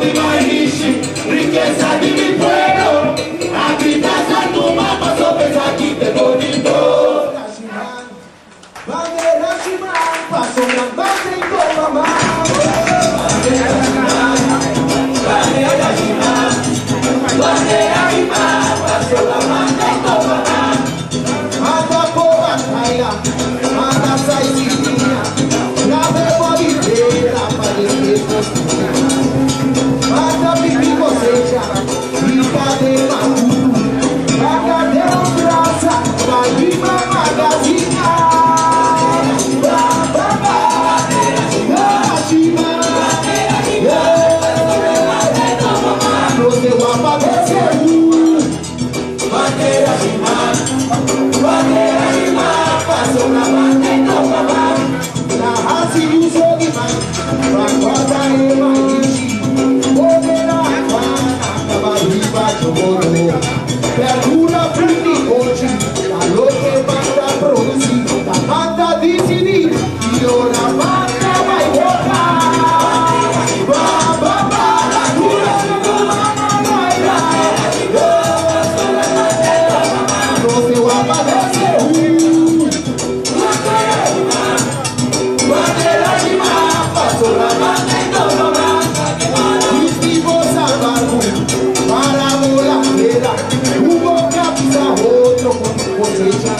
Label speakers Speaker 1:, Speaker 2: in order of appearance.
Speaker 1: de Mairishi, riqueza de mi pueblo. Aquí pasa tu mapa, sopes aquí te bonito.
Speaker 2: Bandeira Shimán, paso una base y toma más.
Speaker 1: Bandeira Shimán, bandeira Shimán, paso la banda y toma más.
Speaker 2: Manda por batalha, manda saidinha. Na memória para despedir. Manda pipi cosecha, brincadeira maduro. Brincadeira praça, vai vir magazinha. Perdura primi oggi, la loro banda produci, la banda di CD, io la banda vai vuota. Ba ba ba, la cura non vai non se va a padere Bandera di ma, passo la banda e non va. Il tipo salvato, para volar, Hugo capita outro com cosecha.